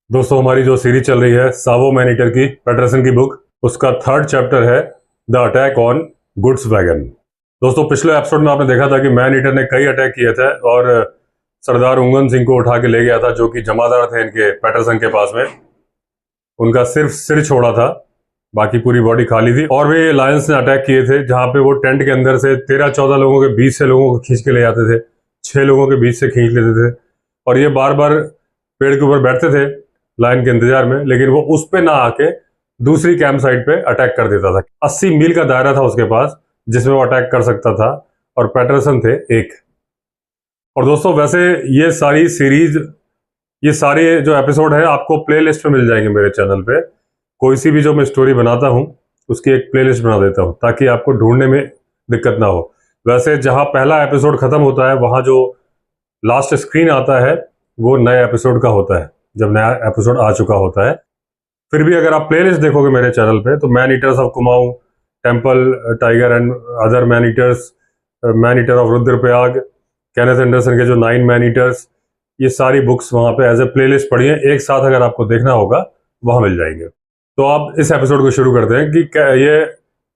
दोस्तों हमारी जो सीरीज चल रही है सावो मैन ईटर की पैटरसन की बुक, उसका थर्ड चैप्टर है the attack on goods wagon. दोस्तों पिछले एपिसोड में आपने देखा था कि मैन ईटर ने कई अटैक किए थे और सरदार उंगन सिंह को उठा के ले गया था, जो कि जमादार थे इनके पैटरसन के पास में। उनका सिर्फ सिर छोड़ा था, बाकी पूरी बॉडी खाली थी। और भी लायंस ने अटैक किए थे, जहां पे वो टेंट के अंदर से 13-14 लोगों के बीच से लोगों को खींच के ले जाते थे, 6 लोगों के बीच से खींच लेते थे। और ये बार बार पेड़ के ऊपर बैठते थे लाइन के इंतजार में, लेकिन वो उस पे ना आके दूसरी कैंप साइट पे अटैक कर देता था। 80 मील का दायरा था उसके पास जिसमें वो अटैक कर सकता था, और पैटरसन थे एक। और दोस्तों वैसे ये सारी सीरीज, ये सारे जो एपिसोड है आपको प्लेलिस्ट में मिल जाएंगे मेरे चैनल पे। कोई सी भी जो मैं स्टोरी बनाता हूँ उसकी एक प्लेलिस्ट बना देता हूँ ताकि आपको ढूंढने में दिक्कत ना हो। वैसे जहाँ पहला एपिसोड खत्म होता है वहाँ जो लास्ट स्क्रीन आता है वो नए एपिसोड का होता है, जब नया एपिसोड आ चुका होता है। फिर भी अगर आप प्लेलिस्ट देखोगे मेरे चैनल पे तो man eaters of Kumaon, temple tiger and other man eaters, man eater of Rudraprayag, Kenneth Anderson के जो 9 मैन ईटर्स, ये सारी बुक्स वहाँ पे एज ए प्लेलिस्ट पड़ी है। एक साथ अगर आपको देखना होगा वहाँ मिल जाएंगे। तो आप इस एपिसोड को शुरू करते हैं कि ये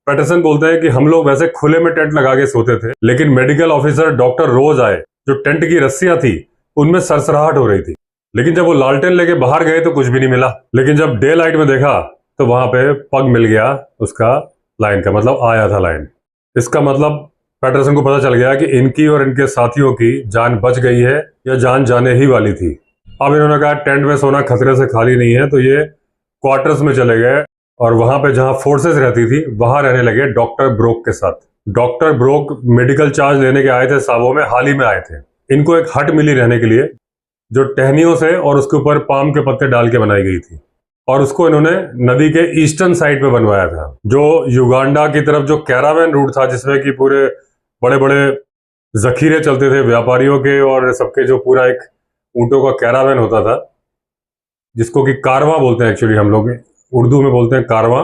पैटरसन बोलते हैं कि हम लोग वैसे खुले में टेंट लगा के सोते थे, लेकिन मेडिकल ऑफिसर डॉक्टर रोज आए। जो टेंट की रस्सियां थी उनमें सरसराहट हो रही थी, लेकिन जब वो लालटेन लेके बाहर गए तो कुछ भी नहीं मिला। लेकिन जब डे लाइट में देखा तो वहां पे पग मिल गया उसका, लाइन का मतलब आया था लाइन। इसका मतलब पैटरसन को पता चल गया कि इनकी और इनके साथियों की जान बच गई है या जान जाने ही वाली थी। अब इन्होंने कहा टेंट में सोना खतरे से खाली नहीं है, तो ये क्वार्टर्स में चले गए और वहां पे जहां फोर्सेस रहती थी वहां रहने लगे डॉक्टर ब्रोक के साथ। डॉक्टर ब्रोक मेडिकल चार्ज लेने के आए थे सावो में, हाल ही में आए थे। इनको एक हट मिली रहने के लिए जो टहनियों से और उसके ऊपर पाम के पत्ते डाल के बनाई गई थी, और उसको इन्होंने नदी के ईस्टर्न साइड पे बनवाया था। जो युगांडा की तरफ जो कैरावैन रूट था, जिसमें कि पूरे बड़े बड़े जखीरे चलते थे व्यापारियों के और सबके, जो पूरा एक ऊंटों का कैरावैन होता था, जिसको कि कारवां बोलते हैं। एक्चुअली हम लोग उर्दू में बोलते हैं कारवां,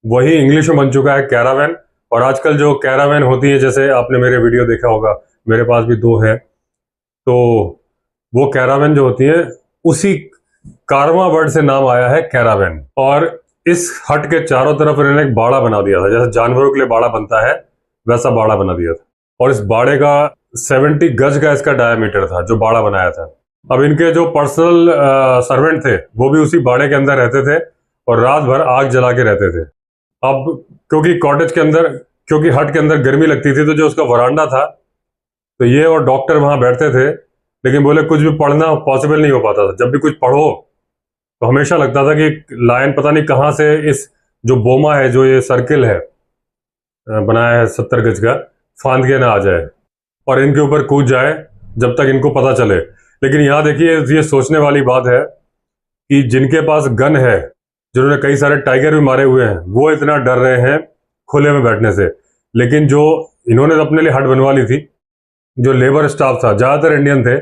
वही इंग्लिश में बन चुका है कैरावैन। और आजकल जो कैरावैन होती है, जैसे आपने मेरे वीडियो देखा होगा, मेरे पास भी 2 है, तो वो कैरावैन जो होती है उसी कारवां वर्ड से नाम आया है कैरावैन। और इस हट के चारों तरफ इन्होंने एक बाड़ा बना दिया था, जैसे जानवरों के लिए बाड़ा बनता है वैसा बाड़ा बना दिया था। और इस बाड़े का 70 गज का इसका डायमीटर था जो बाड़ा बनाया था। अब इनके जो पर्सनल सर्वेंट थे वो भी उसी बाड़े के अंदर रहते थे और रात भर आग जला के रहते थे। अब क्योंकि कॉटेज के अंदर, क्योंकि हट के अंदर गर्मी लगती थी, तो जो उसका वरांडा था, तो ये और डॉक्टर वहां बैठते थे। लेकिन बोले कुछ भी पढ़ना पॉसिबल नहीं हो पाता था। जब भी कुछ पढ़ो तो हमेशा लगता था कि लायन पता नहीं कहाँ से इस जो बोमा है, जो ये सर्किल है बनाया है 70 गज का, फांद के ना आ जाए और इनके ऊपर कूद जाए जब तक इनको पता चले। लेकिन यहाँ देखिए ये सोचने वाली बात है कि जिनके पास गन है, जिन्होंने कई सारे टाइगर भी मारे हुए हैं, वो इतना डर रहे हैं खुले में बैठने से। लेकिन जो इन्होंने अपने लिए हट बनवा ली थी, जो लेबर स्टाफ था, ज्यादातर इंडियन थे,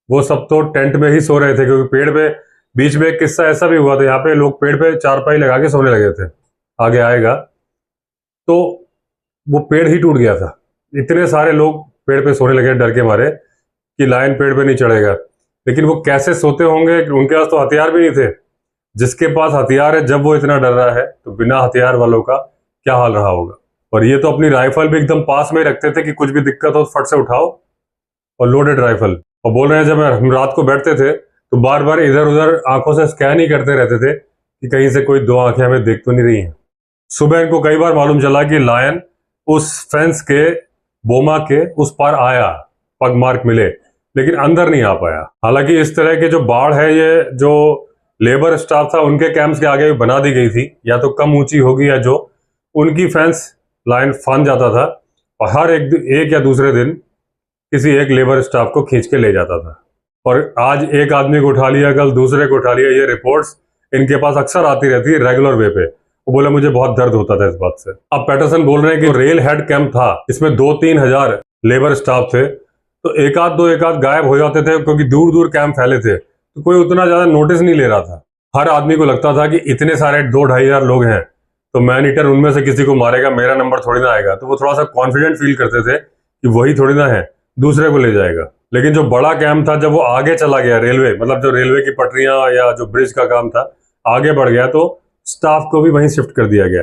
वो सब तो टेंट में ही सो रहे थे। क्योंकि पेड़ पे बीच में एक किस्सा ऐसा भी हुआ था, यहाँ पे लोग पेड़ पे चारपाई लगा के सोने लगे थे, आगे आएगा, तो वो पेड़ ही टूट गया था। इतने सारे लोग पेड़ पे सोने लगे डर के मारे कि लायन पेड़ पे नहीं चढ़ेगा। लेकिन वो कैसे सोते होंगे, उनके पास तो हथियार भी नहीं थे। जिसके पास हथियार है, जब वो इतना डर रहा है तो बिना हथियार वालों का क्या हाल रहा होगा। और ये तो अपनी राइफल भी एकदम पास में ही रखते थे कि कुछ भी दिक्कत हो फट से उठाओ, और लोडेड राइफल। और बोल रहे हैं जब हम रात को बैठते थे तो बार बार इधर उधर आंखों से स्कैन ही करते रहते थे कि कहीं से कोई 2 आंखें हमें देख तो नहीं रही हैं। सुबह इनको कई बार मालूम चला कि लायन उस फेंस के, बोमा के उस पार आया, पग मार्क मिले, लेकिन अंदर नहीं आ पाया। हालांकि इस तरह के जो बाढ़ है, ये जो लेबर स्टाफ था उनके कैंप्स के आगे बना दी गई थी, या तो कम ऊंची होगी या जो उनकी फेंस लाइन फांद जाता था और हर एक या दूसरे दिन किसी एक लेबर स्टाफ को खींच के ले जाता था। और आज एक आदमी को उठा लिया, कल दूसरे को उठा लिया। ये रिपोर्ट्स इनके पास अक्सर आती रहती है रेगुलर वे पे। वो बोला मुझे बहुत दर्द होता था इस बात से। अब पैटरसन बोल रहे हैं कि रेल हेड कैंप था, इसमें 2-3 हजार लेबर स्टाफ थे, तो एक आध गायब हो जाते थे क्योंकि दूर दूर कैंप फैले थे, तो कोई उतना ज्यादा नोटिस नहीं ले रहा था। हर आदमी को लगता था कि इतने सारे 2-2.5 हजार लोग हैं तो मैन ईटर उनमें से किसी को मारेगा, मेरा नंबर थोड़ी ना आएगा। तो वो थोड़ा सा कॉन्फिडेंट फील करते थे कि वही थोड़ी ना है, दूसरे को ले जाएगा। लेकिन जो बड़ा कैंप था जब वो आगे चला गया, रेलवे मतलब जो रेलवे की पटरियां या जो ब्रिज का काम था आगे बढ़ गया, तो स्टाफ को भी वहीं शिफ्ट कर दिया गया।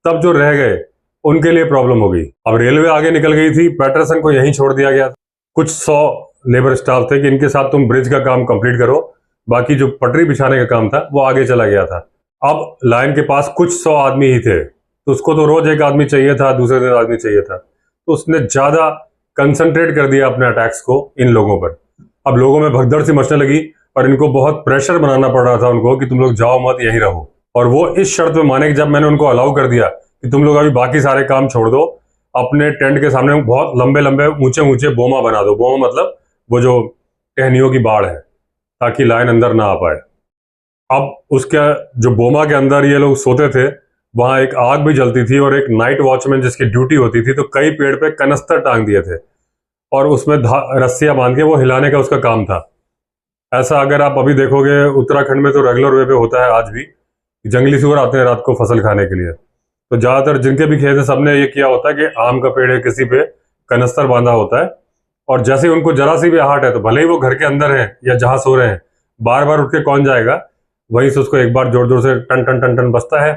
तब जो रह गए उनके लिए प्रॉब्लम हो गई। अब रेलवे आगे निकल गई थी, पैटरसन को यहीं छोड़ दिया गया। कुछ 100 लेबर स्टाफ थे कि इनके साथ तुम ब्रिज का काम कंप्लीट करो, बाकी जो पटरी बिछाने का काम था वो आगे चला गया था। अब लायन के पास कुछ 100 आदमी ही थे, तो उसको तो रोज एक आदमी चाहिए था, दूसरे दिन आदमी चाहिए था, तो उसने ज्यादा कंसंट्रेट कर दिया अपने अटैक्स को इन लोगों पर। अब लोगों में भगदड़ सी मचने लगी और इनको बहुत प्रेशर बनाना पड़ रहा था उनको कि तुम लोग जाओ मत, यहीं रहो। और वो इस शर्त में माने कि जब मैंने उनको अलाउ कर दिया कि तुम लोग अभी बाकी सारे काम छोड़ दो, अपने टेंट के सामने बहुत लंबे लंबे ऊंचे ऊंचे बोमा बना दो। बोमा मतलब वो जो टहनियों की बाड़ है, ताकि लायन अंदर ना आ पाए। अब उसके जो बोमा के अंदर ये लोग सोते थे, वहां एक आग भी जलती थी और एक नाइट वॉचमैन जिसकी ड्यूटी होती थी, तो कई पेड़ पे कनस्तर टांग दिए थे और उसमें रस्सियां बांध के वो हिलाने का उसका काम था। ऐसा अगर आप अभी देखोगे उत्तराखंड में तो रेगुलर वे पे होता है आज भी। जंगली सुअर आते हैं रात को फसल खाने के लिए, तो ज्यादातर जिनके भी खेत है सबने ये किया होता है कि आम का पेड़ है, किसी पे कनस्तर बांधा होता है, और जैसे ही उनको जरा सी भी आहट है, तो भले ही वो घर के अंदर है या जहां सो रहे हैं, बार बार उठ के कौन जाएगा, वहीं से उसको एक बार जोर जोर से टन टन टन टन बजता है,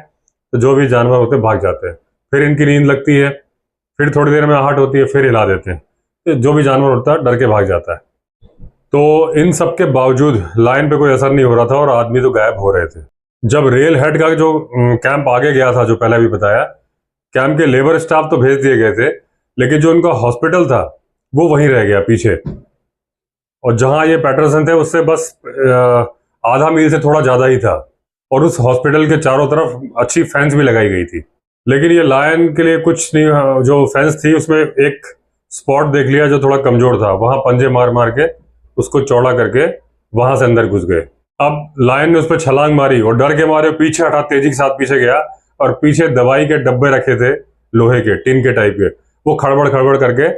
तो जो भी जानवर होते हैं भाग जाते हैं। फिर इनकी नींद लगती है, फिर थोड़ी देर में आहट होती है, फिर हिला देते हैं, तो जो भी जानवर होता है डर के भाग जाता है। तो इन सब के बावजूद लायन पे कोई असर नहीं हो रहा था और आदमी तो गायब हो रहे थे। जब रेल हेड का जो कैंप आगे गया था, जो पहले भी बताया, कैंप के लेबर स्टाफ तो भेज दिए गए थे, लेकिन जो उनका हॉस्पिटल था वो वहीं रह गया पीछे। और जहां ये पैटरसन थे उससे बस आधा मील से थोड़ा ज्यादा ही था, और उस हॉस्पिटल के चारों तरफ अच्छी फेंस भी लगाई गई थी। लेकिन ये लायन के लिए कुछ नहीं, जो फेंस थी उसमें एक स्पॉट देख लिया जो थोड़ा कमजोर था, वहां पंजे मार मार के उसको चौड़ा करके वहां से अंदर घुस गए। अब लायन ने उस पर छलांग मारी और डर के मारे पीछे हटा, तेजी के साथ पीछे गया, और पीछे दवाई के डब्बे रखे थे, लोहे के टिन के टाइप के, वो खड़बड़ खड़बड़ करके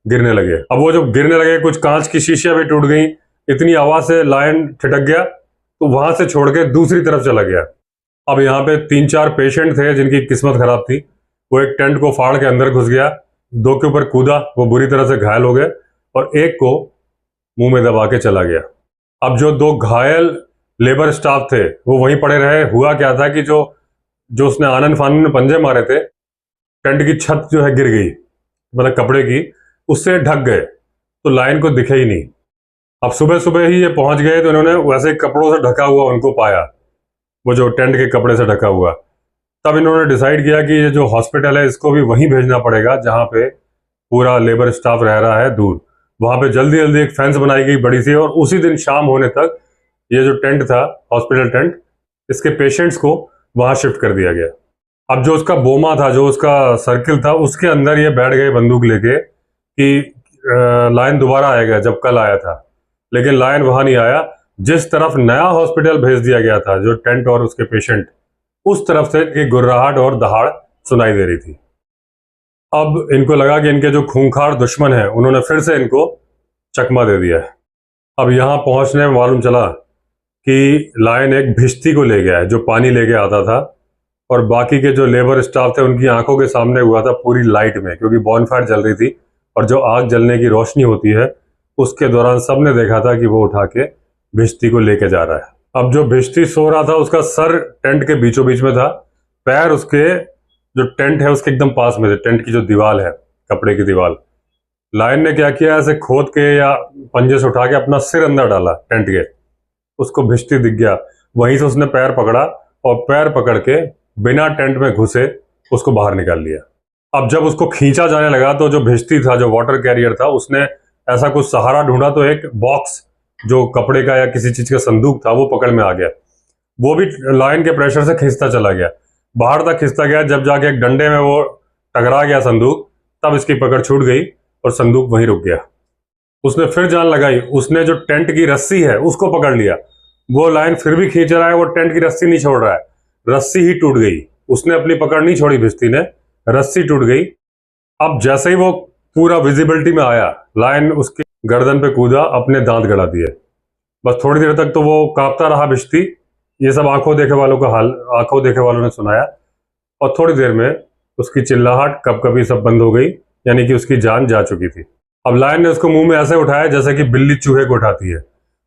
गिरने लगे। अब वो जब गिरने लगे, कुछ कांच की शीशियां भी टूट गई, इतनी आवाज से लायन ठिठक गया, तो वहां से छोड़ के दूसरी तरफ चला गया। अब यहाँ पे 3-4 पेशेंट थे जिनकी किस्मत खराब थी। वो एक टेंट को फाड़ के अंदर घुस गया, 2 के ऊपर कूदा, वो बुरी तरह से घायल हो गए, और एक को मुंह में दबा के चला गया। अब जो 2 घायल लेबर स्टाफ थे वो वहीं पड़े रहे। हुआ क्या था कि जो जो उसने आनंद फानन में पंजे मारे थे, टेंट की छत जो है गिर गई, मतलब कपड़े की, उससे ढक गए, तो लायन को दिखे ही नहीं। अब सुबह सुबह ही ये पहुंच गए, तो इन्होंने वैसे कपड़ों से ढका हुआ उनको पाया, वो जो टेंट के कपड़े से ढका हुआ। तब इन्होंने डिसाइड किया कि ये जो हॉस्पिटल है इसको भी वहीं भेजना पड़ेगा जहां पे पूरा लेबर स्टाफ रह रहा है, दूर। वहां पे जल्दी जल्दी एक फेंस बनाई गई बड़ी सी, और उसी दिन शाम होने तक ये जो टेंट था, हॉस्पिटल टेंट, इसके पेशेंट्स को वहां शिफ्ट कर दिया गया। अब जो उसका बोमा था, जो उसका सर्किल था, उसके अंदर ये बैठ गए बंदूक लेके कि लायन दोबारा आएगा जब कल आया था। लेकिन लायन वहां नहीं आया। जिस तरफ नया हॉस्पिटल भेज दिया गया था, जो टेंट और उसके पेशेंट, उस तरफ से एक गुर्राहट और दहाड़ सुनाई दे रही थी। अब इनको लगा कि इनके जो खूंखार दुश्मन है उन्होंने फिर से इनको चकमा दे दिया है। अब यहां पहुंचने में मालूम चला कि लायन एक भिश्ती को ले गया है जो पानी लेके आता था, और बाकी के जो लेबर स्टाफ थे उनकी आंखों के सामने हुआ था पूरी लाइट में, क्योंकि बॉनफायर जल रही थी, और जो आग जलने की रोशनी होती है उसके दौरान सबने देखा था कि वो उठा के भिश्ती को लेके जा रहा है। अब जो भिश्ती सो रहा था उसका सर टेंट के बीचों बीच में था, पैर उसके जो टेंट है उसके एकदम पास में थे, टेंट की जो दीवार है, कपड़े की दीवार। लायन ने क्या किया, ऐसे खोद के या पंजे से उठा के अपना सिर अंदर डाला टेंट के, उसको भिश्ती दिख गया, वहीं से उसने पैर पकड़ा और पैर पकड़ के बिना टेंट में घुसे उसको बाहर निकाल लिया। अब जब उसको खींचा जाने लगा तो जो भिश्ती था, जो वाटर कैरियर था, उसने ऐसा कुछ सहारा ढूंढा, तो एक बॉक्स जो कपड़े का या किसी चीज का संदूक था वो पकड़ में आ गया। वो भी लायन के प्रेशर से खींचता चला गया, बाहर तक खींचता गया। जब जाके एक डंडे में वो टकरा गया संदूक, तब इसकी पकड़ छूट गई और संदूक वहीं रुक गया। उसने फिर जान लगाई, उसने जो टेंट की रस्सी है उसको पकड़ लिया। वो लायन फिर भी खींच रहा है, वो टेंट की रस्सी नहीं छोड़ रहा है, रस्सी ही टूट गई। उसने अपनी पकड़ नहीं छोड़ी भिश्ती ने, रस्सी टूट गई। अब जैसे ही वो पूरा विजिबिलिटी में आया, लायन उसके गर्दन पे कूदा, अपने दांत गड़ा दिए। बस थोड़ी देर तक तो वो कांपता रहा भिश्ती। ये सब आंखों देखे वालों का हाल, आंखों देखे वालों ने सुनाया, और थोड़ी देर में उसकी चिल्लाहट कब कभी सब बंद हो गई, यानी कि उसकी जान जा चुकी थी। अब लायन ने उसको मुंह में ऐसे उठाया जैसे कि बिल्ली चूहे को उठाती है,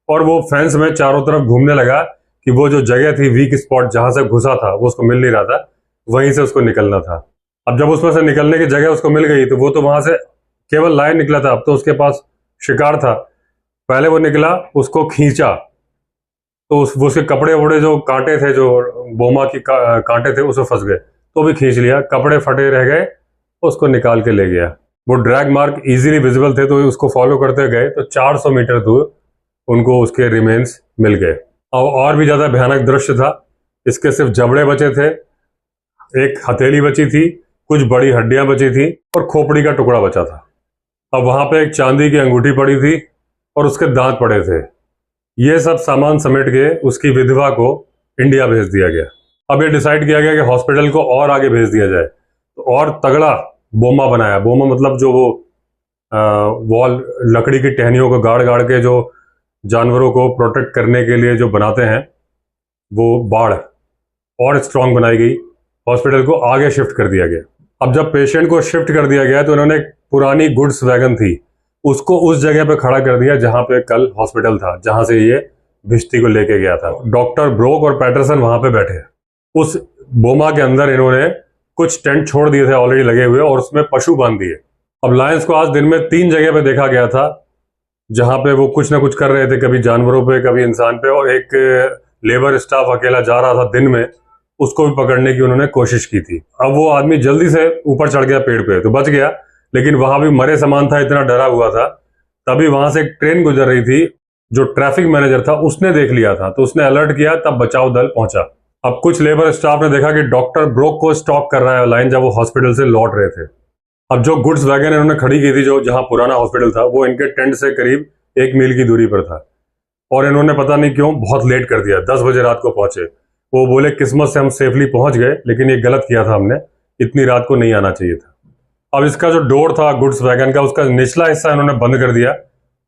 और वो फेंस में चारों तरफ घूमने लगा कि वो जो जगह थी वीक स्पॉट जहां से घुसा था वो उसको मिल नहीं रहा था, वहीं से उसको निकलना था। अब जब उसमें से निकलने की जगह उसको मिल गई तो वो तो वहां से केवल लायन निकला था, अब तो उसके पास शिकार था। पहले वो निकला, उसको खींचा तो वो उसके कपड़े वपड़े जो कांटे थे, जो बोमा की कांटे थे उसमें फंस गए, तो भी खींच लिया, कपड़े फटे रह गए, उसको निकाल के ले गया। वो ड्रैग मार्क इजीली विजिबल थे तो उसको फॉलो करते गए तो 400 मीटर दूर उनको उसके रिमेन्स मिल गए। और भी ज्यादा भयानक दृश्य था। इसके सिर्फ जबड़े बचे थे, एक हथेली बची थी, कुछ बड़ी हड्डियां बची थी और खोपड़ी का टुकड़ा बचा था। अब वहां पे एक चांदी की अंगूठी पड़ी थी और उसके दांत पड़े थे। ये सब सामान समेट के उसकी विधवा को इंडिया भेज दिया गया। अब ये डिसाइड किया गया कि हॉस्पिटल को और आगे भेज दिया जाए, तो और तगड़ा बोमा बनाया। बोमा मतलब जो वो वॉल लकड़ी की टहनियों को गाड़ गाड़ के जो जानवरों को प्रोटेक्ट करने के लिए जो बनाते हैं, वो बाड़ और स्ट्रांग बनाई गई। हॉस्पिटल को आगे शिफ्ट कर दिया गया। अब जब पेशेंट को शिफ्ट कर दिया गया तो उन्होंने एक पुरानी गुड्स वैगन थी उसको उस जगह पे खड़ा कर दिया जहां पे कल हॉस्पिटल था, जहां से ये भिश्ती को लेके गया था। डॉक्टर ब्रोक और पैटरसन वहां पे बैठे। उस बोमा के अंदर इन्होंने कुछ टेंट छोड़ दिए थे ऑलरेडी लगे हुए और उसमें पशु बांध दिए। अब लायंस को आज दिन में 3 जगह पे देखा गया था जहां पे वो कुछ ना कुछ कर रहे थे, कभी जानवरों पे कभी इंसान पे, और एक लेबर स्टाफ अकेला जा रहा था दिन में, उसको भी पकड़ने की उन्होंने कोशिश की थी। अब वो आदमी जल्दी से ऊपर चढ़ गया पेड़ पे तो बच गया, लेकिन वहां भी मरे समान था, इतना डरा हुआ था। तभी वहां से एक ट्रेन गुजर रही थी, जो ट्रैफिक मैनेजर था उसने देख लिया था तो उसने अलर्ट किया, तब बचाव दल पहुंचा। अब कुछ लेबर स्टाफ ने देखा कि डॉक्टर ब्रोक को स्टॉप कर रहा है लाइन, जब वो हॉस्पिटल से लौट रहे थे। अब जो गुड्स वैगन इन्होंने खड़ी की थी, जो जहां पुराना हॉस्पिटल था, वो इनके टेंट से करीब 1 मील की दूरी पर था, और इन्होंने पता नहीं क्यों बहुत लेट कर दिया, 10 बजे रात को पहुंचे। वो बोले किस्मत से हम सेफली पहुंच गए, लेकिन ये गलत किया था हमने, इतनी रात को नहीं आना चाहिए था। अब इसका जो डोर था गुड्स वैगन का, उसका निचला हिस्सा इन्होंने बंद कर दिया,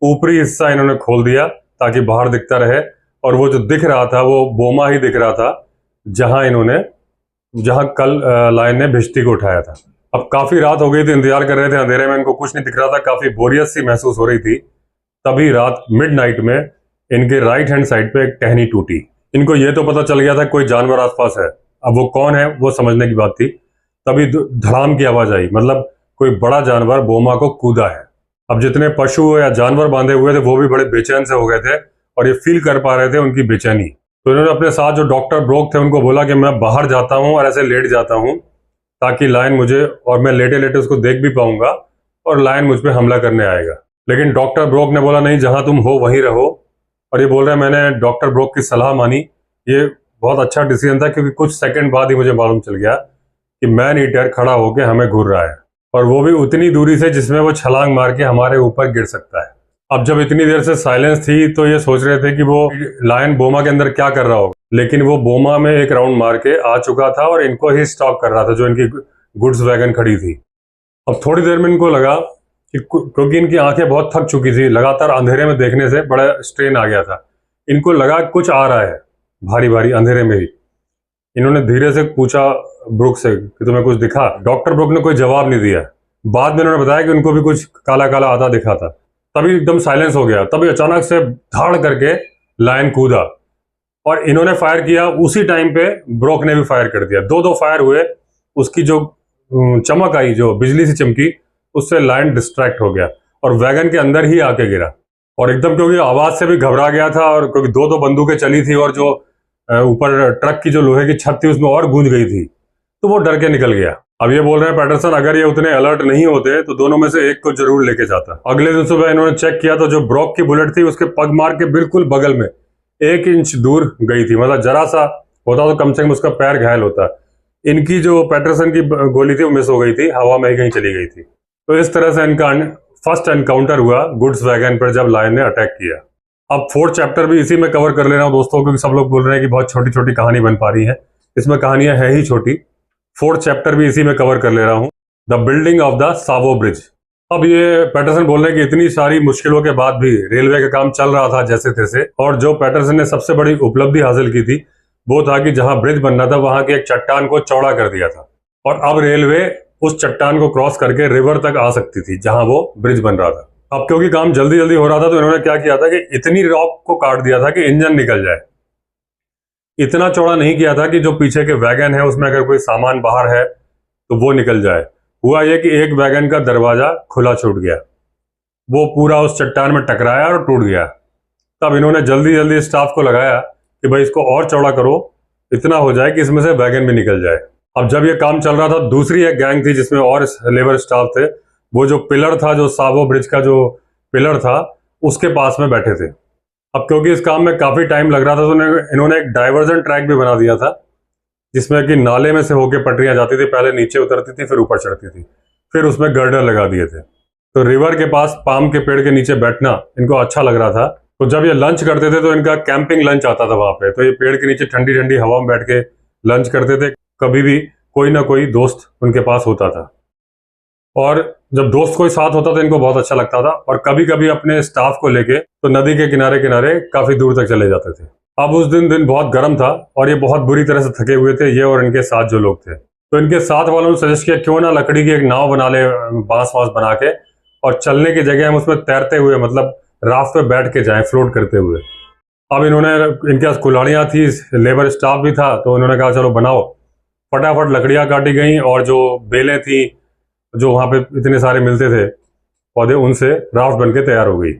ऊपरी हिस्सा इन्होंने खोल दिया ताकि बाहर दिखता रहे, और वो जो दिख रहा था वो बोमा ही दिख रहा था जहां कल लायन ने भिश्ती को उठाया था। अब काफी रात हो गई थी, इंतजार कर रहे थे, अंधेरे में इनको कुछ नहीं दिख रहा था, काफी बोरियत सी महसूस हो रही थी। तभी रात मिडनाइट में इनके राइट हैंड साइड पे एक टहनी टूटी। इनको ये तो पता चल गया था कोई जानवर आसपास है, अब वो कौन है वो समझने की बात थी। तभी धड़ाम की आवाज आई, मतलब कोई बड़ा जानवर बोमा को कूदा है। अब जितने पशु या जानवर बांधे हुए थे वो भी बड़े बेचैन से हो गए थे और ये फील कर पा रहे थे उनकी बेचैनी। तो इन्होंने अपने साथ जो डॉक्टर ब्रोक थे उनको बोला कि मैं बाहर जाता हूँ और ऐसे लेट जाता हूँ ताकि लायन मुझे, और मैं लेटे लेटे उसको देख भी पाऊंगा और लायन मुझ पर हमला करने आएगा। लेकिन डॉक्टर ब्रोक ने बोला नहीं, जहां तुम हो वहीं रहो। और ये बोल रहे हैं मैंने डॉक्टर ब्रोक की सलाह मानी, ये बहुत अच्छा डिसीजन था, क्योंकि कुछ सेकंड बाद ही मुझे मालूम चल गया कि मैन ईटर खड़ा होकर हमें घूर रहा है, और वो भी उतनी दूरी से जिसमें वो छलांग मार के हमारे ऊपर गिर सकता है। अब जब इतनी देर से साइलेंस थी तो ये सोच रहे थे कि वो लायन बोमा के अंदर क्या कर रहा होगा, लेकिन वो बोमा में एक राउंड मार के आ चुका था और इनको ही स्टॉप कर रहा था, जो इनकी गुड्स वैगन खड़ी थी। अब थोड़ी देर में इनको लगा कि क्योंकि इनकी आंखें बहुत थक चुकी थी, लगातार अंधेरे में देखने से बड़ा स्ट्रेन आ गया था, इनको लगा कुछ आ रहा है भारी भारी अंधेरे में ही। इन्होंने धीरे से पूछा ब्रुक से कि तुम्हें कुछ दिखा? डॉक्टर ब्रुक ने कोई जवाब नहीं दिया। बाद में इन्होंने बताया कि उनको भी कुछ काला काला आता दिखा था। तभी एकदम साइलेंस हो गया। तभी अचानक से धाड़ करके लायन कूदा और इन्होंने फायर किया। उसी टाइम पे ब्रोक ने भी फायर कर दिया। 2 फायर हुए। उसकी जो चमक आई, जो बिजली से चमकी, उससे लायन डिस्ट्रैक्ट हो गया और वैगन के अंदर ही आके गिरा। और एकदम क्योंकि आवाज से भी घबरा गया था, और क्योंकि 2 बंदूकें चली थी और जो ऊपर ट्रक की जो लोहे की छत थी उसमें और गूंज गई थी, तो वो डर के निकल गया। अब ये बोल रहे हैं पैटरसन, अगर ये उतने अलर्ट नहीं होते तो दोनों में से एक को जरूर लेके जाता। अगले दिन सुबह इन्होंने चेक किया तो जो ब्रोक की बुलेट थी उसके पग मार के बिल्कुल बगल में 1 इंच दूर गई थी। मतलब जरा सा होता तो कम से कम उसका पैर घायल होता। इनकी जो पैटरसन की गोली थी वो मिस हो गई थी, हवा में ही कहीं चली गई थी। तो इस तरह से इनका फर्स्ट एनकाउंटर हुआ गुड्स वैगन पर जब लायन ने अटैक किया। अब 4th चैप्टर भी इसी में कवर कर ले रहा हूं दोस्तों, क्योंकि सब लोग बोल रहे हैं कि बहुत छोटी छोटी कहानी बन पा रही है। इसमें कहानियां है ही छोटी। 4th चैप्टर भी इसी में कवर कर ले रहा हूं, द बिल्डिंग ऑफ द सावो ब्रिज। अब ये पैटरसन बोल रहे हैं कि इतनी सारी मुश्किलों के बाद भी रेलवे का काम चल रहा था जैसे तैसे, और जो पैटरसन ने सबसे बड़ी उपलब्धि हासिल की थी वो था कि जहां ब्रिज बन रहा था वहां की एक चट्टान को चौड़ा कर दिया था, और अब रेलवे उस चट्टान को क्रॉस करके रिवर तक आ सकती थी जहां वो ब्रिज बन रहा था। अब क्योंकि काम जल्दी जल्दी हो रहा था तो इन्होंने क्या किया था कि इतनी रॉक को काट दिया था कि इंजन निकल जाए। इतना चौड़ा नहीं किया था कि जो पीछे के वैगन है उसमें अगर कोई सामान बाहर है तो वो निकल जाए। हुआ यह कि एक वैगन का दरवाजा खुला छूट गया, वो पूरा उस चट्टान में टकराया और टूट गया। तब इन्होंने जल्दी जल्दी स्टाफ को लगाया कि भाई इसको और चौड़ा करो, इतना हो जाए कि इसमें से वैगन भी निकल जाए। अब जब ये काम चल रहा था, दूसरी एक गैंग थी जिसमें और लेबर स्टाफ थे। वो जो पिलर था, जो सावो ब्रिज का जो पिलर था, उसके पास में बैठे थे। अब क्योंकि इस काम में काफी टाइम लग रहा था तो इन्होंने एक डाइवर्जन ट्रैक भी बना दिया था, जिसमें कि नाले में से होकर पटरियां जाती थी, पहले नीचे उतरती थी फिर ऊपर चढ़ती थी। फिर उसमें गर्डर लगा दिए थे। तो रिवर के पास पाम के पेड़ के नीचे बैठना इनको अच्छा लग रहा था। तो जब ये लंच करते थे तो इनका कैंपिंग लंच आता था वहां पे, तो ये पेड़ के नीचे ठंडी ठंडी हवा में बैठ के लंच करते थे। कभी भी कोई ना कोई दोस्त उनके पास होता था, और जब दोस्त कोई साथ होता था इनको बहुत अच्छा लगता था। और कभी कभी अपने स्टाफ को लेके तो नदी के किनारे किनारे काफी दूर तक चले जाते थे। अब उस दिन बहुत गर्म था और ये बहुत बुरी तरह से थके हुए थे, ये और इनके साथ जो लोग थे। तो इनके साथ वालों ने सजेस्ट किया क्यों ना लकड़ी की एक नाव बना ले, बांस वांस बना के, और चलने की जगह हम उसमें तैरते हुए, मतलब राफ्ट पे बैठ के जाएं, फ्लोट करते हुए। अब इनके पास कुल्हाड़ियां थी, लेबर स्टाफ भी था, तो इन्होंने कहा चलो बनाओ। फटाफट लकड़ियां काटी गई और जो बेलें थी जो वहां पे इतने सारे मिलते थे पौधे, उनसे राफ्ट बन के तैयार हो गई।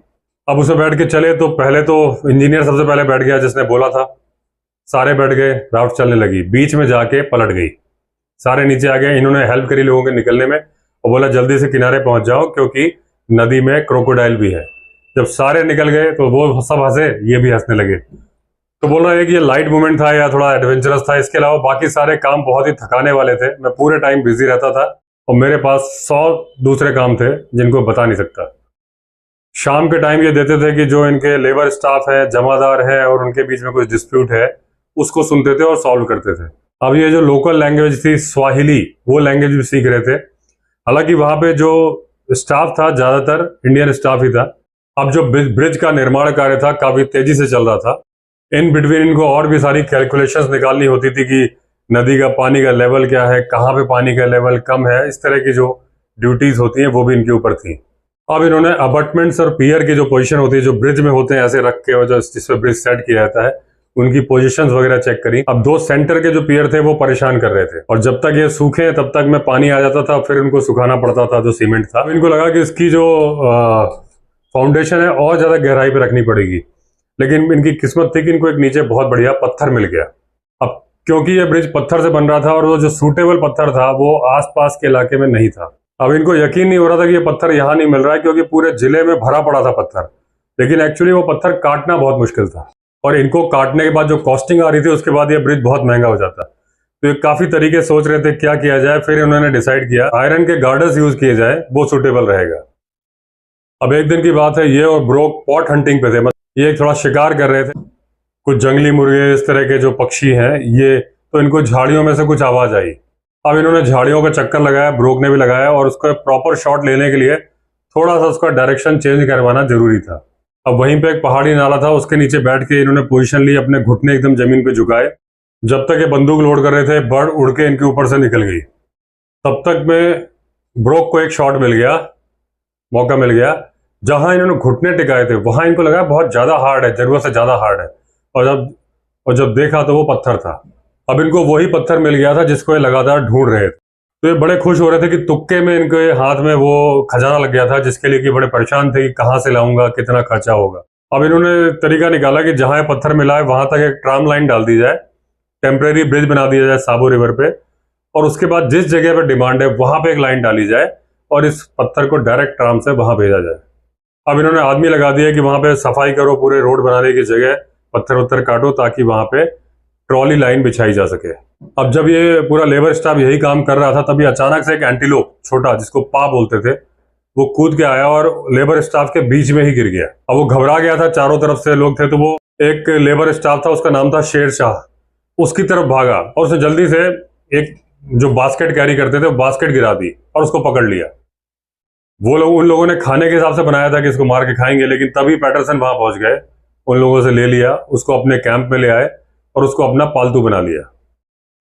अब उसे बैठ के चले तो पहले तो इंजीनियर सबसे पहले बैठ गया, जिसने बोला था। सारे बैठ गए, राफ्ट चलने लगी, बीच में जाके पलट गई। सारे नीचे आ गए, इन्होंने हेल्प करी लोगों के निकलने में और बोला जल्दी से किनारे पहुंच जाओ क्योंकि नदी में क्रोकोडाइल भी है। जब सारे निकल गए तो वो सब हंसे, ये भी हंसने लगे। तो बोल रहा है कि ये लाइट मूवमेंट था या थोड़ा एडवेंचरस था, इसके अलावा बाकी सारे काम बहुत ही थकाने वाले थे। मैं पूरे टाइम बिजी रहता था और मेरे पास 100 दूसरे काम थे जिनको बता नहीं सकता। शाम के टाइम ये देते थे कि जो इनके लेबर स्टाफ है, जमादार है और उनके बीच में कुछ डिस्प्यूट है, उसको सुनते थे और सॉल्व करते थे। अब ये जो लोकल लैंग्वेज थी स्वाहिली, वो लैंग्वेज भी सीख रहे थे। हालांकि वहां पे जो स्टाफ था ज्यादातर इंडियन स्टाफ ही था। अब जो ब्रिज का निर्माण कार्य था काफी तेजी से चल रहा था। इन बिटवीन इनको और भी सारी कैलकुलेशंस निकालनी होती थी कि नदी का पानी का लेवल क्या है, कहाँ पे पानी का लेवल कम है, इस तरह की जो ड्यूटीज होती हैं वो भी इनके ऊपर थी। अब इन्होंने अबटमेंट्स और पियर की जो पोजीशन होती है, जो ब्रिज में होते हैं ऐसे रख के, और जो जिसपे ब्रिज सेट किया जाता है, उनकी पोजीशंस वगैरह चेक करी। अब दो सेंटर के जो पियर थे वो परेशान कर रहे थे, और जब तक ये सूखे तब तक में पानी आ जाता था, फिर इनको सुखाना पड़ता था जो सीमेंट था। इनको लगा कि इसकी जो फाउंडेशन है और ज्यादा गहराई पे रखनी पड़ेगी, लेकिन इनकी किस्मत थी कि इनको एक नीचे बहुत बढ़िया पत्थर मिल गया। अब क्योंकि ये ब्रिज पत्थर से बन रहा था और वो जो सूटेबल पत्थर था वो आसपास के इलाके में नहीं था। अब इनको यकीन नहीं हो रहा था कि ये पत्थर यहाँ नहीं मिल रहा है, क्योंकि पूरे जिले में भरा पड़ा था पत्थर, लेकिन एक्चुअली वो पत्थर काटना बहुत मुश्किल था, और इनको काटने के बाद जो कॉस्टिंग आ रही थी उसके बाद ये ब्रिज बहुत महंगा हो जाता। तो ये काफी तरीके सोच रहे थे क्या किया जाए। फिर उन्होंने डिसाइड किया आयरन के गार्डर्स यूज किए जाए, वो सूटेबल रहेगा। अब एक दिन की बात है, ये और ब्रोक पॉट हंटिंग पे थे, मतलब ये थोड़ा शिकार कर रहे थे। कुछ जंगली मुर्गे, इस तरह के जो पक्षी हैं ये, तो इनको झाड़ियों में से कुछ आवाज आई। अब इन्होंने झाड़ियों का चक्कर लगाया, ब्रोक ने भी लगाया, और उसका प्रॉपर शॉट लेने के लिए थोड़ा सा उसका डायरेक्शन चेंज करवाना जरूरी था। अब वहीं पे एक पहाड़ी नाला था, उसके नीचे बैठ के इन्होंने पोजीशन ली, अपने घुटने एकदम जमीन पे झुकाए। जब तक ये बंदूक लोड कर रहे थे, बर्ड उड़ के इनके ऊपर से निकल गई। तब तक में ब्रोक को एक शॉट मिल गया, मौका मिल गया। जहां इन्होंने घुटने टिकाए थे वहां इनको लगा बहुत ज्यादा हार्ड है, जरूरत से ज्यादा हार्ड है, और जब देखा तो वो पत्थर था। अब इनको वही पत्थर मिल गया था जिसको ये लगातार ढूंढ रहे थे। तो ये बड़े खुश हो रहे थे कि तुक्के में इनके हाथ में वो खजाना लग गया था, जिसके लिए कि बड़े परेशान थे कि कहाँ से लाऊंगा, कितना खर्चा होगा। अब इन्होंने तरीका निकाला कि जहां पत्थर मिला है वहां तक एक ट्राम लाइन डाल दी जाए, टेम्परेरी ब्रिज बना दिया जाए साबो रिवर पे, और उसके बाद जिस जगह पे डिमांड है वहां पे एक लाइन डाली जाए और इस पत्थर को डायरेक्ट ट्राम से वहां भेजा जाए। अब इन्होंने आदमी लगा दिया कि वहां पे सफाई करो, पूरे रोड बनाने की जगह पत्थर उत्थर काटो, ताकि वहां पे ट्रॉली लाइन बिछाई जा सके। अब जब ये पूरा लेबर स्टाफ यही काम कर रहा था, तभी अचानक से एक एंटीलोप छोटा, जिसको पा बोलते थे, वो कूद के आया और लेबर स्टाफ के बीच में ही गिर गया। अब वो घबरा गया था, चारों तरफ से लोग थे, तो वो एक लेबर स्टाफ था, उसका नाम था शेर शाह, उसकी तरफ भागा और उसने जल्दी से एक जो बास्केट कैरी करते थे वो बास्केट गिरा दी और उसको पकड़ लिया। वो लोग, उन लोगों ने खाने के हिसाब से बनाया था कि इसको मार के खाएंगे, लेकिन तभी पैटरसन वहां पहुंच गए, उन लोगों से ले लिया, उसको अपने कैंप में ले आए और उसको अपना पालतू बना लिया।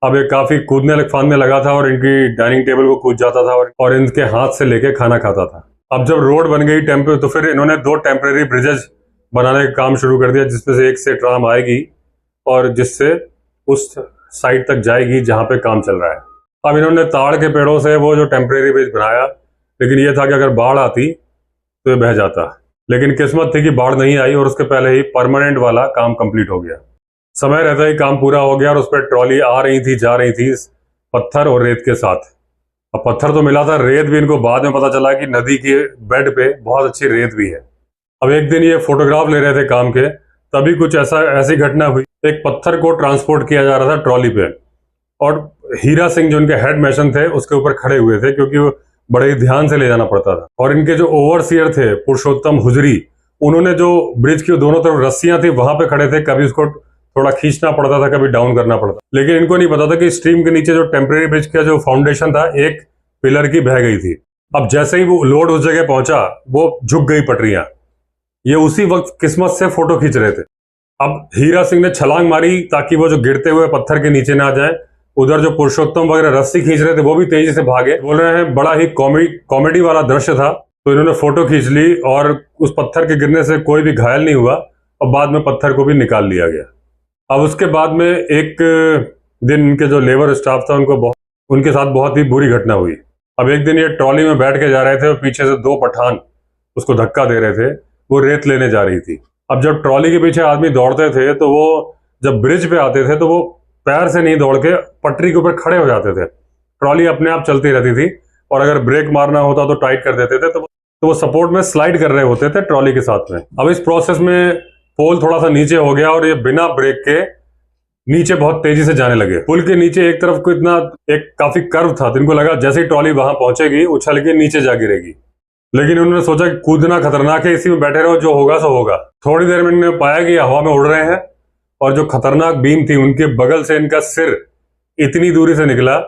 अब ये काफी कूदने फांदने लगा था और इनकी डाइनिंग टेबल को कूद जाता था और इनके हाथ से लेके खाना खाता था। अब जब रोड बन गई तो फिर इन्होंने 2 टेम्परेरी ब्रिजेज बनाने का काम शुरू कर दिया, जिसमें से एक से ट्राम आएगी और जिससे उस साइड तक जाएगी जहां पे काम चल रहा है। अब इन्होंने ताड़ के पेड़ों से वो जो टेम्परेरी ब्रिज बनाया, लेकिन ये था कि अगर बाढ़ आती तो ये बह जाता। लेकिन किस्मत थी कि बाढ़ नहीं आई और उसके पहले ही परमानेंट वाला काम कंप्लीट हो गया। समय रहता ही काम पूरा हो गया और उस पर ट्रॉली आ रही थी, जा रही थी पत्थर और रेत के साथ। अब पत्थर तो मिला था, रेत भी इनको बाद में पता चला कि नदी के बेड पे बहुत अच्छी रेत भी है। अब एक दिन ये फोटोग्राफ ले रहे थे काम के, तभी कुछ ऐसी घटना हुई। एक पत्थर को ट्रांसपोर्ट किया जा रहा था ट्रॉली पे और हीरा सिंह जो इनके हेड मैसन थे उसके ऊपर खड़े हुए थे, क्योंकि वो बड़े ही ध्यान से ले जाना पड़ता था। और इनके जो ओवरसियर थे पुरुषोत्तम हुजरी, उन्होंने जो ब्रिज की दोनों तरफ रस्सियां थी वहां पे खड़े थे, कभी उसको थोड़ा खींचना पड़ता था, कभी डाउन करना पड़ता। लेकिन इनको नहीं पता था कि स्ट्रीम के नीचे जो टेम्परेरी ब्रिज का जो फाउंडेशन था, एक पिलर की बह गई थी। अब जैसे ही वो लोड उस जगह पहुंचा, वो झुक गई पटरियां। ये उसी वक्त किस्मत से फोटो खींच रहे थे। अब हीरा सिंह ने छलांग मारी ताकि वो जो गिरते हुए पत्थर के नीचे ना जाए। उधर जो पुरुषोत्तम वगैरह रस्सी खींच रहे थे वो भी तेजी से भागे। बोल रहे हैं बड़ा ही कॉमेडी वाला दृश्य था। तो इन्होंने फोटो खींच ली और उस पत्थर के गिरने से कोई भी घायल नहीं हुआ और बाद में पत्थर को भी निकाल लिया गया। अब उसके बाद में एक दिन इनके जो लेबर स्टाफ था उनके साथ बहुत ही बुरी घटना हुई। अब एक दिन ये ट्रॉली में बैठ के जा रहे थे और पीछे से 2 पठान उसको धक्का दे रहे थे। वो रेत लेने जा रही थी। अब जब ट्रॉली के पीछे आदमी दौड़ते थे तो वो जब ब्रिज पे आते थे तो वो पैर से नहीं दौड़ के पटरी के ऊपर खड़े हो जाते थे। ट्रॉली अपने आप चलती रहती थी और अगर ब्रेक मारना होता तो टाइट कर देते थे, तो वो सपोर्ट में स्लाइड कर रहे होते थे ट्रॉली के साथ में। अब इस प्रोसेस में पोल थोड़ा सा नीचे हो गया और ये बिना ब्रेक के नीचे बहुत तेजी से जाने लगे। पुल के नीचे एक तरफ को इतना एक काफी कर्व था, तो इनको लगा जैसे ही ट्रॉली वहां पहुंचेगी उछल के नीचे जा गिरेगी। लेकिन उन्होंने सोचा कि कूदना खतरनाक है, इसी में बैठे रहो, जो होगा सो होगा। थोड़ी देर में इन्होंने पाया कि हवा में उड़ रहे हैं और जो खतरनाक बीम थी उनके बगल से इनका सिर इतनी दूरी से निकला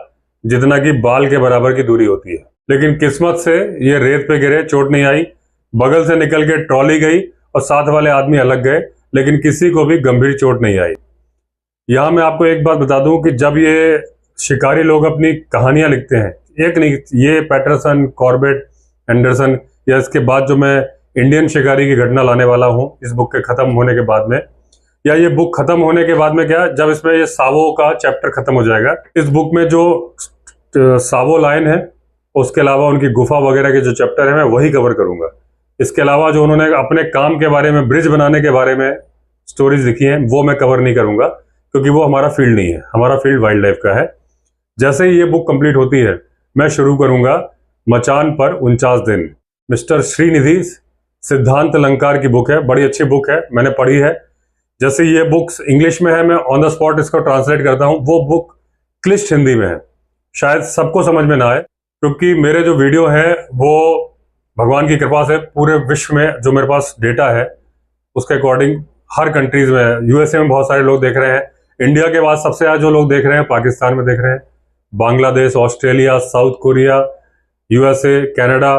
जितना कि बाल के बराबर की दूरी होती है। लेकिन किस्मत से ये रेत पे गिरे, चोट नहीं आई। बगल से निकल के ट्रॉली गई और साथ वाले आदमी अलग गए, लेकिन किसी को भी गंभीर चोट नहीं आई। यहां मैं आपको एक बात बता दूं कि जब ये शिकारी लोग अपनी कहानियां लिखते हैं, एक नहीं, ये पैटरसन, कॉर्बेट, एंडरसन, या इसके बाद जो मैं इंडियन शिकारी की घटना लाने वाला हूं इस बुक के खत्म होने के बाद में, या ये बुक खत्म होने के बाद में, क्या जब इसमें ये सावो का चैप्टर खत्म हो जाएगा, इस बुक में जो सावो लाइन है उसके अलावा उनकी गुफा वगैरह के जो चैप्टर है मैं वही कवर करूंगा। इसके अलावा जो उन्होंने अपने काम के बारे में, ब्रिज बनाने के बारे में स्टोरीज लिखी हैं वो मैं कवर नहीं करूंगा, क्योंकि वो हमारा फील्ड नहीं है। हमारा फील्ड वाइल्ड लाइफ का है। जैसे ही ये बुक कंप्लीट होती है मैं शुरू करूंगा मचान पर 49 दिन। मिस्टर श्रीनिधि सिद्धांत अलंकार की बुक है, बड़ी अच्छी बुक है, मैंने पढ़ी है। जैसे ये बुक्स इंग्लिश में है, मैं ऑन द स्पॉट इसको ट्रांसलेट करता हूँ। वो बुक क्लिष्ट हिंदी में है, शायद सबको समझ में ना आए, क्योंकि मेरे जो वीडियो है वो भगवान की कृपा से पूरे विश्व में जो मेरे पास डेटा है उसके अकॉर्डिंग हर कंट्रीज में, यूएसए में बहुत सारे लोग देख रहे हैं, इंडिया के बाद सबसे ज्यादा जो लोग देख रहे हैं पाकिस्तान में देख रहे हैं, Bangladesh, Australia, south Korea, USA, Canada,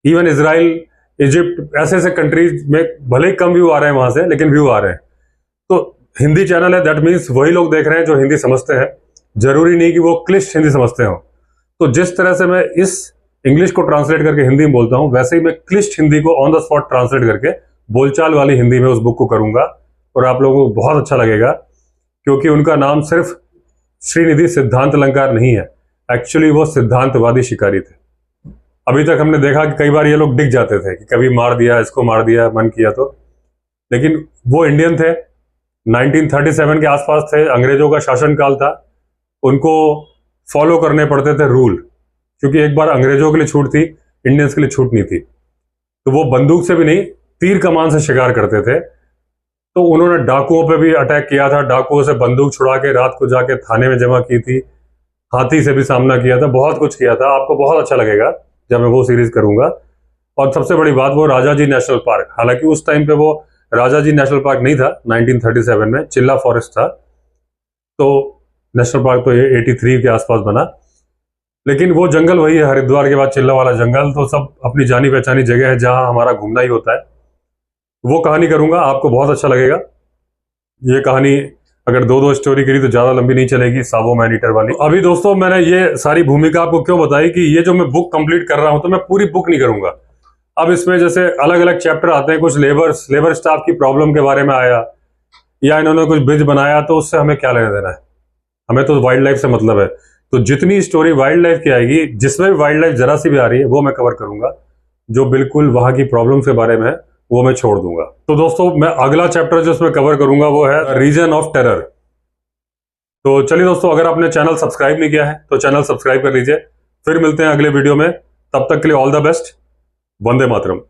even Israel, Egypt, ऐसे ऐसे कंट्रीज में भले ही कम व्यू आ रहे हैं वहां से, लेकिन व्यू आ रहे हैं। तो हिंदी चैनल है, दैट मीन्स वही लोग देख रहे हैं जो हिंदी समझते हैं। जरूरी नहीं कि वो क्लिष्ट हिंदी समझते हो। तो जिस तरह से मैं इस इंग्लिश को ट्रांसलेट करके हिंदी में बोलता हूं, वैसे ही मैं क्लिष्ट हिंदी को ऑन द स्पॉट ट्रांसलेट करके बोलचाल वाली हिंदी में उस बुक को करूंगा और आप लोगों को बहुत अच्छा लगेगा, क्योंकि उनका नाम सिर्फ श्रीनिधि सिद्धांत अलंकार नहीं है, एक्चुअली वो सिद्धांतवादी शिकारी थे। अभी तक हमने देखा कि कई बार ये लोग दिख जाते थे कि कभी मार दिया, इसको मार दिया, मन किया तो, लेकिन वो इंडियन थे, 1937 के आसपास थे, अंग्रेजों का शासनकाल था, उनको फॉलो करने पड़ते थे रूल, क्योंकि एक बार अंग्रेजों के लिए छूट थी, इंडियंस के लिए छूट नहीं थी। तो वो बंदूक से भी नहीं, तीर कमान से शिकार करते थे। तो उन्होंने डाकुओं पे भी अटैक किया था, डाकुओं से बंदूक छुड़ा के रात को जाके थाने में जमा की थी, हाथी से भी सामना किया था, बहुत कुछ किया था। आपको बहुत अच्छा लगेगा जब मैं वो सीरीज करूंगा। और सबसे बड़ी बात, वो राजाजी नेशनल पार्क, हालांकि उस टाइम पे वो राजाजी नेशनल पार्क नहीं था, 1937 में चिल्ला फॉरेस्ट था, तो नेशनल पार्क तो 83 के आसपास बना, लेकिन वो जंगल वही है, हरिद्वार के बाद चिल्ला वाला जंगल। तो सब अपनी जानी पहचानी जगह है जहां हमारा घूमना ही होता है। वो कहानी करूंगा, आपको बहुत अच्छा लगेगा। ये कहानी अगर दो दो स्टोरी करी तो ज्यादा लंबी नहीं चलेगी सावो मैन ईटर वाली। अभी दोस्तों मैंने ये सारी भूमिका आपको क्यों बताई कि ये जो मैं बुक कंप्लीट कर रहा हूं तो मैं पूरी बुक नहीं करूंगा। अब इसमें जैसे अलग अलग चैप्टर आते हैं, कुछ लेबर स्टाफ की प्रॉब्लम के बारे में आया, या इन्होंने कुछ ब्रिज बनाया, तो उससे हमें क्या लेना देना है, हमें तो वाइल्ड लाइफ से मतलब है। तो जितनी स्टोरी वाइल्ड लाइफ की आएगी, जिसमें भी वाइल्ड लाइफ जरा सी भी आ रही है वो मैं कवर करूंगा, जो बिल्कुल वहां की प्रॉब्लम्स के बारे में है वो मैं छोड़ दूंगा। तो दोस्तों मैं अगला चैप्टर जो उसमें कवर करूंगा वो है रीजन ऑफ टेरर। तो चलिए दोस्तों, अगर आपने चैनल सब्सक्राइब नहीं किया है तो चैनल सब्सक्राइब कर लीजिए। फिर मिलते हैं अगले वीडियो में, तब तक के लिए all the best. Vande Mataram.